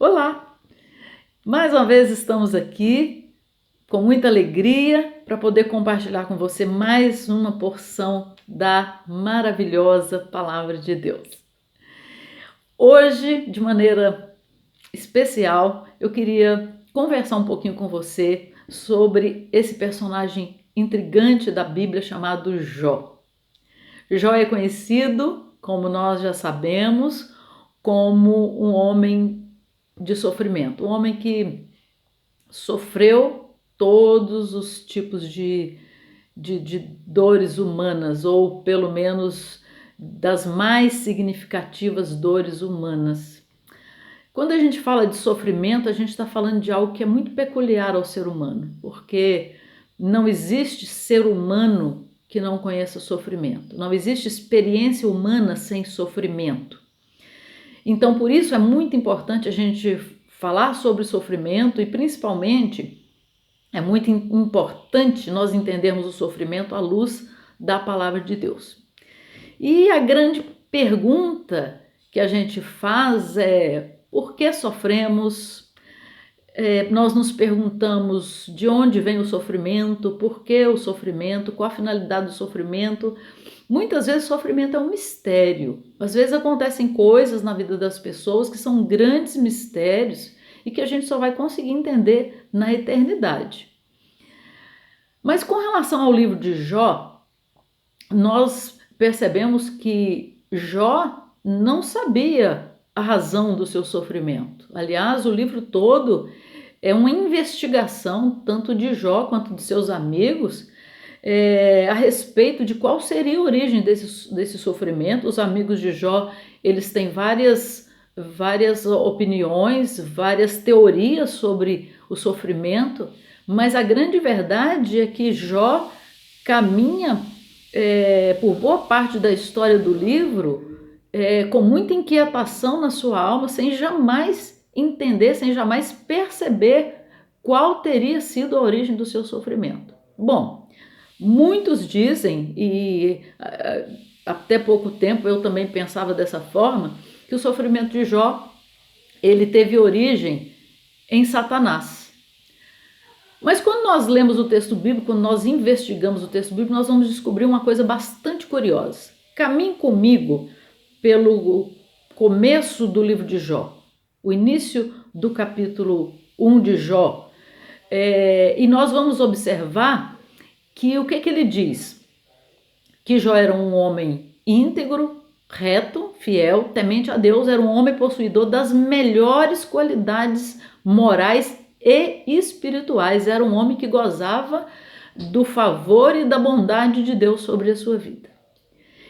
Olá! Mais uma vez estamos aqui com muita alegria para poder compartilhar com você mais uma porção da maravilhosa Palavra de Deus. Hoje, de maneira especial, eu queria conversar um pouquinho com você sobre esse personagem intrigante da Bíblia chamado Jó. Jó é conhecido, como nós já sabemos, como um homem de sofrimento, um homem que sofreu todos os tipos de dores humanas, ou pelo menos das mais significativas dores humanas. Quando a gente fala de sofrimento, a gente está falando de algo que é muito peculiar ao ser humano, porque não existe ser humano que não conheça sofrimento, não existe experiência humana sem sofrimento. Então, por isso é muito importante a gente falar sobre sofrimento e, principalmente, é muito importante nós entendermos o sofrimento à luz da palavra de Deus. E a grande pergunta que a gente faz é: por que sofremos? Nós nos perguntamos de onde vem o sofrimento, por que o sofrimento, qual a finalidade do sofrimento. Muitas vezes o sofrimento é um mistério. Às vezes acontecem coisas na vida das pessoas que são grandes mistérios e que a gente só vai conseguir entender na eternidade. Mas com relação ao livro de Jó, nós percebemos que Jó não sabia a razão do seu sofrimento. Aliás, o livro todo é uma investigação, tanto de Jó quanto de seus amigos, a respeito de qual seria a origem desse sofrimento. Os amigos de Jó, eles têm várias opiniões, várias teorias sobre o sofrimento, mas a grande verdade é que Jó caminha por boa parte da história do livro com muita inquietação na sua alma, sem jamais entender, sem jamais perceber qual teria sido a origem do seu sofrimento. Bom, muitos dizem, e até pouco tempo eu também pensava dessa forma, que o sofrimento de Jó, ele teve origem em Satanás. Mas quando nós lemos o texto bíblico, quando nós investigamos o texto bíblico, nós vamos descobrir uma coisa bastante curiosa. Caminhe comigo pelo começo do livro de Jó, o início do capítulo 1 de Jó, e nós vamos observar que o que ele diz? Que Jó era um homem íntegro, reto, fiel, temente a Deus, era um homem possuidor das melhores qualidades morais e espirituais, era um homem que gozava do favor e da bondade de Deus sobre a sua vida.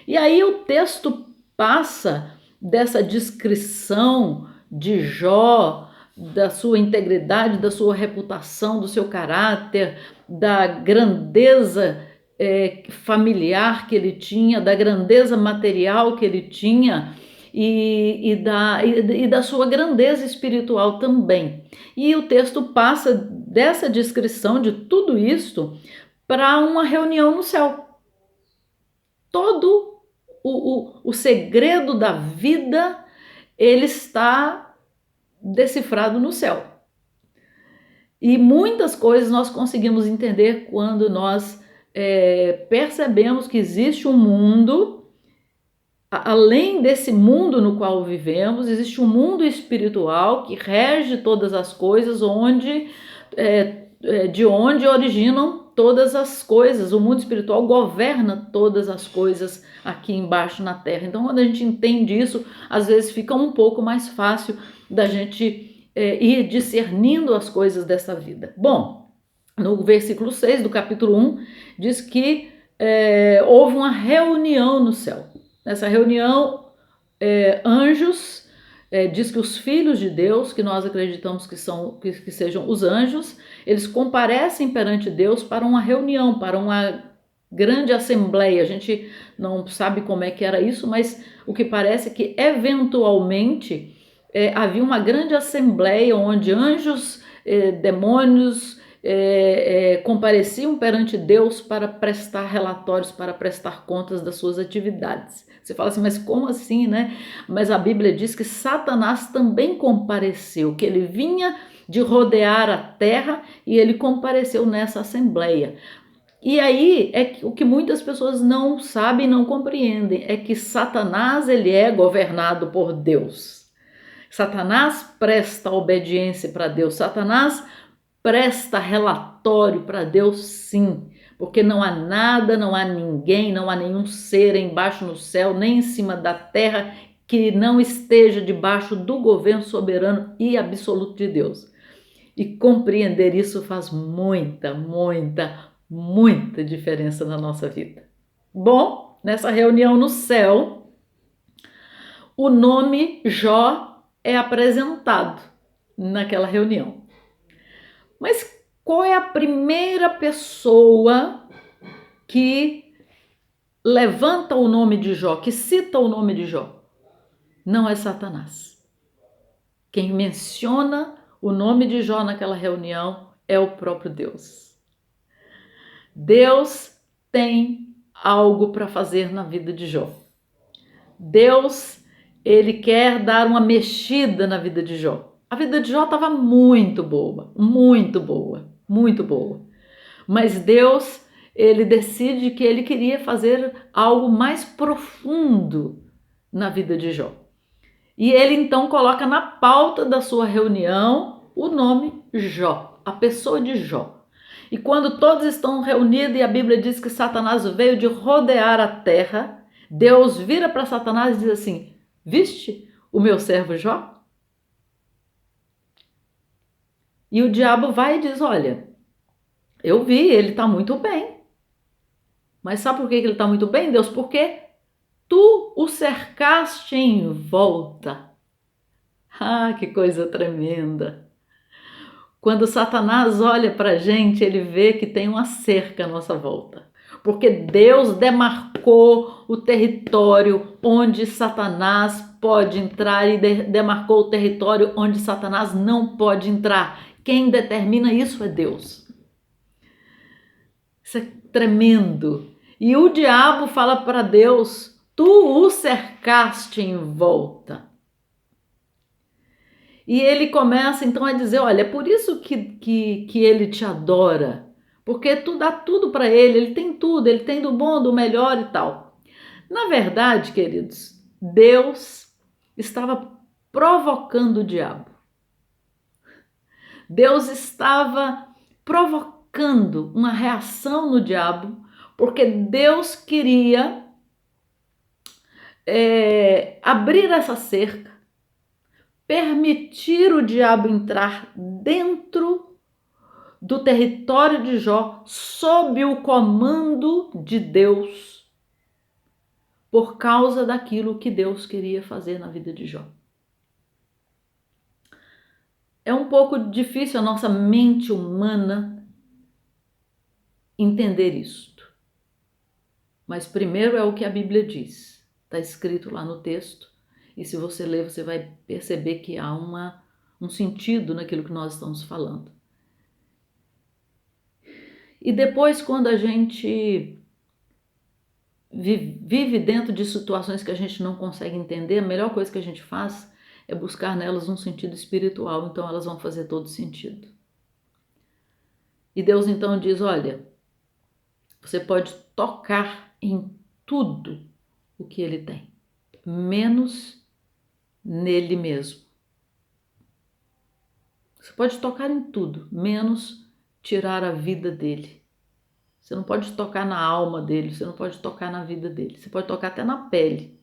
E aí o texto passa dessa descrição de Jó, da sua integridade, da sua reputação, do seu caráter, da grandeza familiar que ele tinha, da grandeza material que ele tinha e da sua grandeza espiritual também. E o texto passa dessa descrição de tudo isso para uma reunião no céu. Todo o segredo da vida, ele está decifrado no céu. E muitas coisas nós conseguimos entender quando nós percebemos que existe um mundo, além desse mundo no qual vivemos, existe um mundo espiritual que rege todas as coisas, de onde originam todas as coisas. O mundo espiritual governa todas as coisas aqui embaixo na terra. Então, quando a gente entende isso, às vezes fica um pouco mais fácil da gente ir discernindo as coisas dessa vida. Bom, no versículo 6 do capítulo 1, diz que houve uma reunião no céu. Nessa reunião, anjos, diz que os filhos de Deus, que nós acreditamos que sejam os anjos, eles comparecem perante Deus para uma reunião, para uma grande assembleia. A gente não sabe como é que era isso, mas o que parece é que eventualmente havia uma grande assembleia onde anjos, demônios compareciam perante Deus para prestar relatórios, para prestar contas das suas atividades. Você fala assim, mas como assim, né? Mas a Bíblia diz que Satanás também compareceu, que ele vinha de rodear a terra e ele compareceu nessa assembleia. E aí o que muitas pessoas não sabem, não compreendem, é que Satanás ele é governado por Deus. Satanás presta obediência para Deus. Satanás presta relatório para Deus, sim, porque não há nada, não há ninguém, não há nenhum ser embaixo no céu, nem em cima da terra que não esteja debaixo do governo soberano e absoluto de Deus. E compreender isso faz muita, muita, muita diferença na nossa vida. Bom, nessa reunião no céu, o nome Jó é apresentado naquela reunião. Mas qual é a primeira pessoa que levanta o nome de Jó, que cita o nome de Jó? Não é Satanás. Quem menciona o nome de Jó naquela reunião é o próprio Deus. Deus tem algo para fazer na vida de Jó. Deus, ele quer dar uma mexida na vida de Jó. A vida de Jó estava muito boa, muito boa, muito boa. Mas Deus, ele decide que ele queria fazer algo mais profundo na vida de Jó. E ele então coloca na pauta da sua reunião o nome Jó, a pessoa de Jó. E quando todos estão reunidos e a Bíblia diz que Satanás veio de rodear a terra, Deus vira para Satanás e diz assim: viste o meu servo Jó? E o diabo vai e diz: olha, eu vi, ele está muito bem. Mas sabe por que ele está muito bem, Deus? Porque tu o cercaste em volta. Ah, que coisa tremenda! Quando Satanás olha para a gente, ele vê que tem uma cerca à nossa volta. Porque Deus demarcou o território onde Satanás pode entrar e demarcou o território onde Satanás não pode entrar. Quem determina isso é Deus. Isso é tremendo. E o diabo fala para Deus: tu o cercaste em volta. E ele começa então a dizer: olha, é por isso que ele te adora, porque tu dá tudo para ele tem tudo, ele tem do bom, do melhor e tal. Na verdade, queridos, Deus estava provocando o diabo. Deus estava provocando uma reação no diabo, porque Deus queria abrir essa cerca, permitir o diabo entrar dentro do território de Jó sob o comando de Deus, por causa daquilo que Deus queria fazer na vida de Jó. É um pouco difícil a nossa mente humana entender isto. Mas primeiro é o que a Bíblia diz. Está escrito lá no texto. E se você ler, você vai perceber que há um sentido naquilo que nós estamos falando. E depois, quando a gente vive dentro de situações que a gente não consegue entender, a melhor coisa que a gente faz é buscar nelas um sentido espiritual. Então elas vão fazer todo sentido. E Deus então diz: olha, você pode tocar em tudo o que ele tem, menos nele mesmo. Você pode tocar em tudo, menos tirar a vida dele. Você não pode tocar na alma dele, você não pode tocar na vida dele. Você pode tocar até na pele.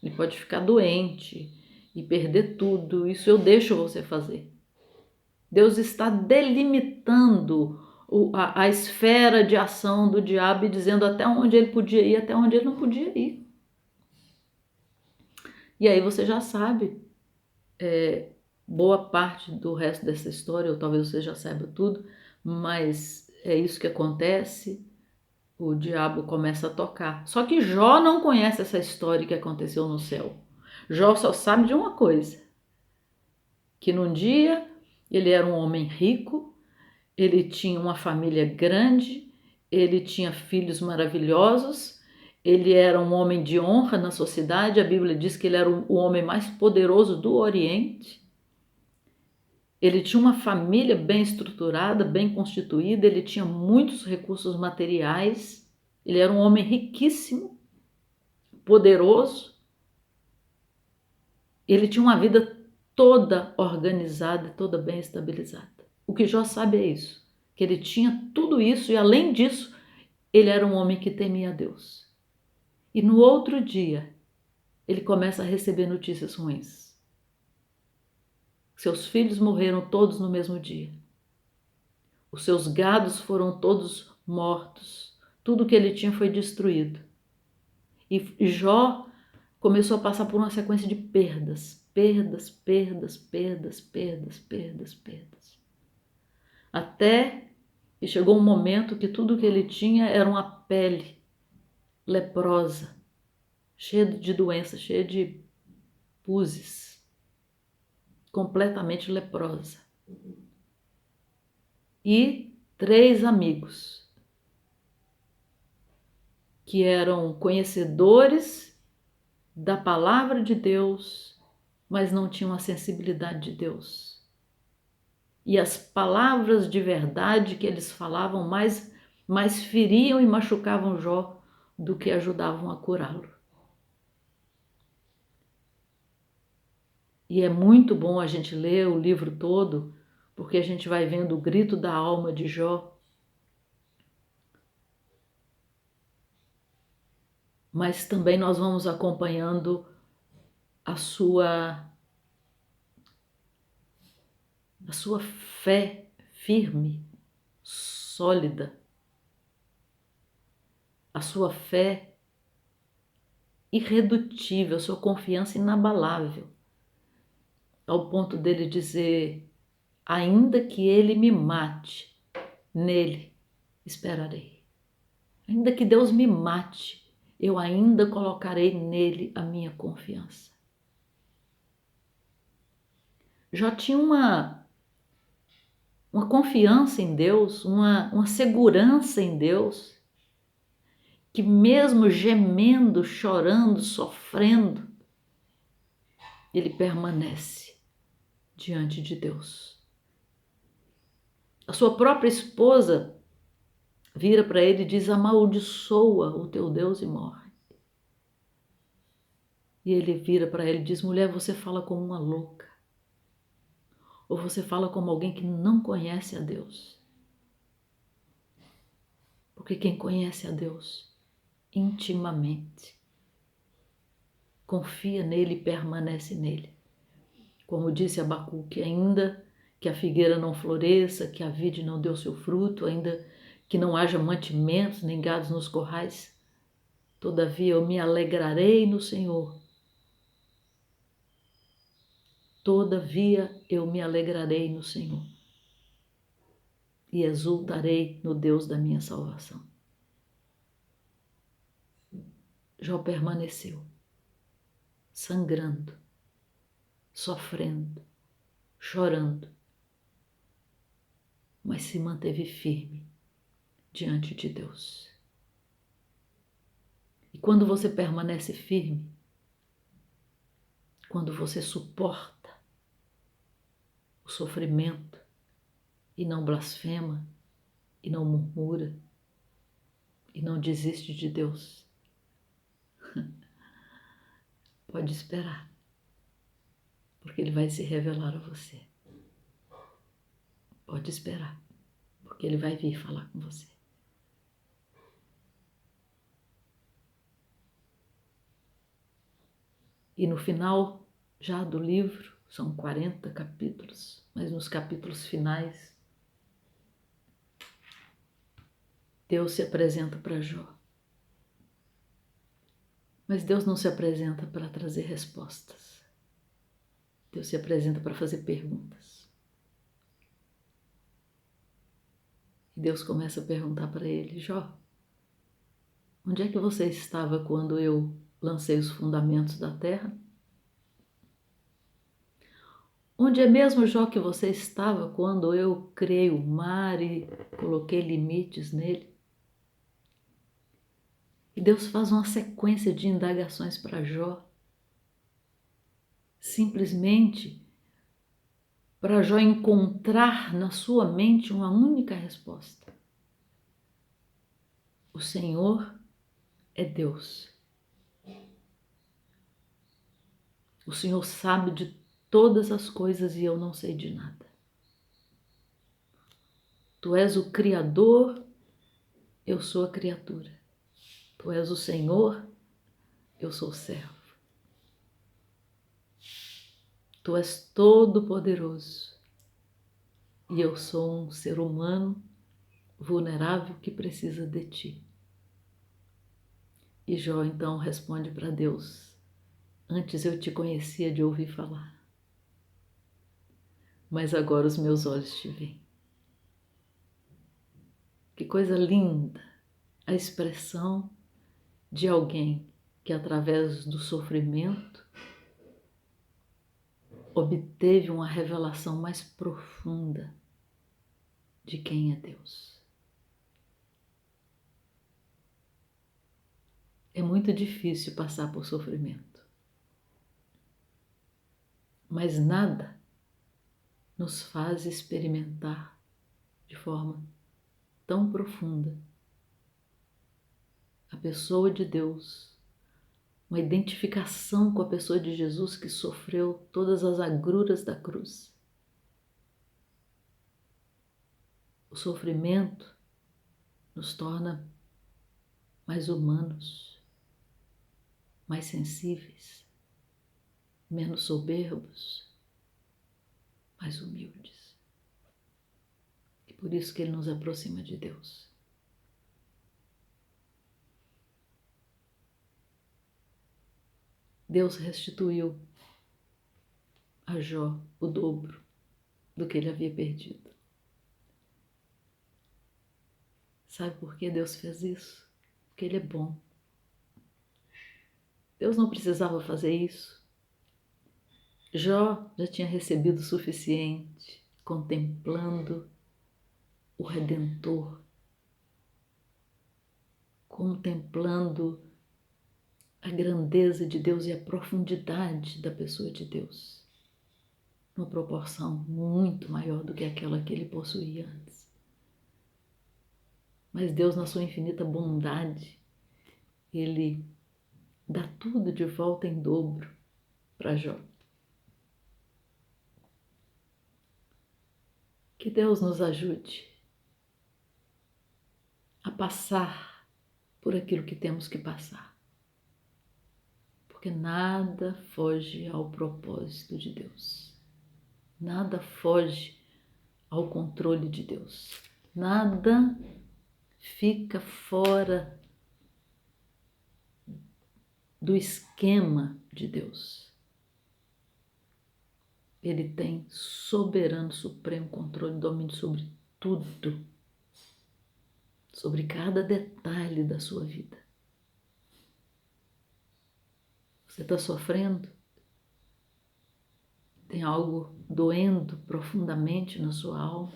Ele pode ficar doente e perder tudo. Isso eu deixo você fazer. Deus está delimitando a esfera de ação do diabo e dizendo até onde ele podia ir, até onde ele não podia ir. E aí você já sabe boa parte do resto dessa história, ou talvez você já saiba tudo, mas é isso que acontece, o diabo começa a tocar. Só que Jó não conhece essa história que aconteceu no céu. Jó só sabe de uma coisa, que num dia ele era um homem rico, ele tinha uma família grande, ele tinha filhos maravilhosos, ele era um homem de honra na sociedade, a Bíblia diz que ele era o homem mais poderoso do Oriente. Ele tinha uma família bem estruturada, bem constituída, ele tinha muitos recursos materiais, ele era um homem riquíssimo, poderoso, ele tinha uma vida toda organizada, toda bem estabilizada. O que Jó sabe é isso, que ele tinha tudo isso e além disso, ele era um homem que temia a Deus. E no outro dia, ele começa a receber notícias ruins. Seus filhos morreram todos no mesmo dia. Os seus gados foram todos mortos. Tudo que ele tinha foi destruído. E Jó começou a passar por uma sequência de perdas, perdas, perdas, perdas, perdas, perdas, perdas. Até que chegou um momento que tudo que ele tinha era uma pele leprosa, cheia de doença, cheia de púzes, completamente leprosa. E 3 amigos que eram conhecedores da palavra de Deus, mas não tinham a sensibilidade de Deus. E as palavras de verdade que eles falavam mais feriam e machucavam Jó do que ajudavam a curá-lo. E é muito bom a gente ler o livro todo, porque a gente vai vendo o grito da alma de Jó. Mas também nós vamos acompanhando a sua fé firme, sólida, a sua fé irredutível, a sua confiança inabalável, ao ponto dele dizer: ainda que ele me mate, nele esperarei. Ainda que Deus me mate, eu ainda colocarei nele a minha confiança. Jó tinha uma confiança em Deus, uma segurança em Deus, que mesmo gemendo, chorando, sofrendo, ele permanece diante de Deus. A sua própria esposa vira para ele e diz: amaldiçoa o teu Deus e morre. E ele vira para ele e diz: mulher, você fala como uma louca. Ou você fala como alguém que não conhece a Deus. Porque quem conhece a Deus intimamente confia nele e permanece nele. Como disse Abacuque, ainda que a figueira não floresça, que a vide não dê o seu fruto, ainda que não haja mantimentos nem gados nos corrais, todavia eu me alegrarei no Senhor. Todavia eu me alegrarei no Senhor e exultarei no Deus da minha salvação. Jó permaneceu, sangrando, sofrendo, chorando, mas se manteve firme diante de Deus. E quando você permanece firme, quando você suporta o sofrimento e não blasfema, e não murmura, e não desiste de Deus, pode esperar, porque Ele vai se revelar a você. Pode esperar, porque Ele vai vir falar com você. E no final já do livro, são 40 capítulos, mas nos capítulos finais, Deus se apresenta para Jó. Mas Deus não se apresenta para trazer respostas. Deus se apresenta para fazer perguntas. E Deus começa a perguntar para ele: Jó, onde é que você estava quando eu lancei os fundamentos da terra? Onde é mesmo, Jó, que você estava quando eu criei o mar e coloquei limites nele? E Deus faz uma sequência de indagações para Jó, simplesmente para Jó encontrar na sua mente uma única resposta: o Senhor é Deus. O Senhor sabe de todas as coisas e eu não sei de nada. Tu és o Criador, eu sou a criatura. Tu és o Senhor, eu sou servo. Tu és todo-poderoso e eu sou um ser humano vulnerável que precisa de ti. E Jó então responde para Deus: antes eu te conhecia de ouvir falar, mas agora os meus olhos te veem. Que coisa linda a expressão de alguém que, através do sofrimento, obteve uma revelação mais profunda de quem é Deus. É muito difícil passar por sofrimento, mas nada nos faz experimentar de forma tão profunda a pessoa de Deus, uma identificação com a pessoa de Jesus que sofreu todas as agruras da cruz. O sofrimento nos torna mais humanos, mais sensíveis, menos soberbos, mais humildes. E por isso que ele nos aproxima de Deus. Deus restituiu a Jó o dobro do que ele havia perdido. Sabe por que Deus fez isso? Porque ele é bom. Deus não precisava fazer isso. Jó já tinha recebido o suficiente, contemplando o Redentor, contemplando a grandeza de Deus e a profundidade da pessoa de Deus, numa proporção muito maior do que aquela que ele possuía antes. Mas Deus, na sua infinita bondade, ele dá tudo de volta em dobro para Jó. Que Deus nos ajude a passar por aquilo que temos que passar, porque nada foge ao propósito de Deus, nada foge ao controle de Deus, nada fica fora do esquema de Deus. Ele tem soberano, supremo controle e domínio sobre tudo, sobre cada detalhe da sua vida. Você está sofrendo? Tem algo doendo profundamente na sua alma?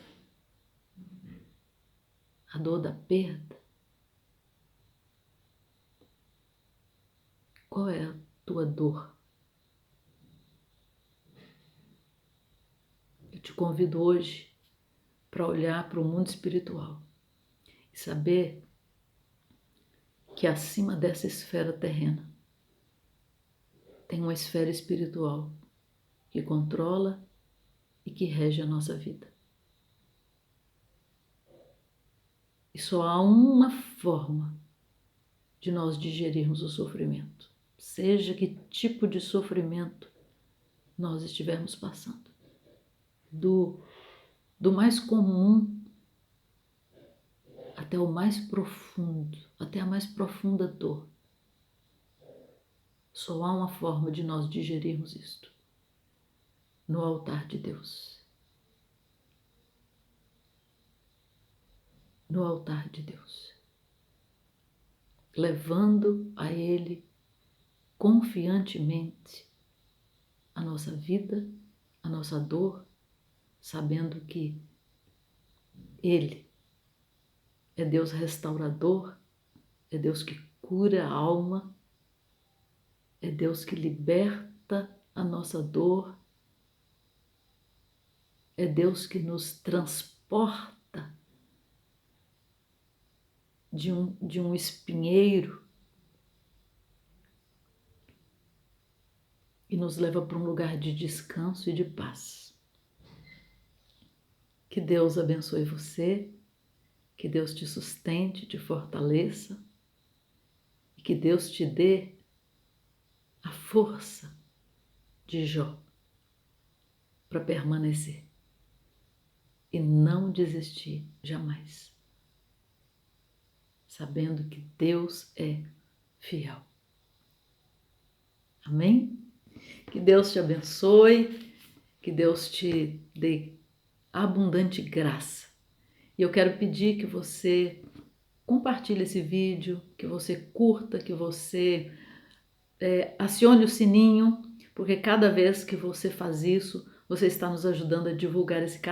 A dor da perda? Qual é a tua dor? Eu te convido hoje para olhar para o mundo espiritual e saber que acima dessa esfera terrena tem uma esfera espiritual que controla e que rege a nossa vida. E só há uma forma de nós digerirmos o sofrimento, seja que tipo de sofrimento nós estivermos passando, do mais comum até o mais profundo, até a mais profunda dor. Só há uma forma de nós digerirmos isto: no altar de Deus. No altar de Deus. Levando a Ele confiantemente a nossa vida, a nossa dor, sabendo que Ele é Deus restaurador, é Deus que cura a alma, é Deus que liberta a nossa dor, é Deus que nos transporta de um espinheiro e nos leva para um lugar de descanso e de paz. Que Deus abençoe você, que Deus te sustente, te fortaleça e que Deus te dê a força de Jó para permanecer e não desistir jamais, sabendo que Deus é fiel. Amém? Que Deus te abençoe, que Deus te dê abundante graça. E eu quero pedir que você compartilhe esse vídeo, que você curta, que você acione o sininho, porque cada vez que você faz isso, você está nos ajudando a divulgar esse canal.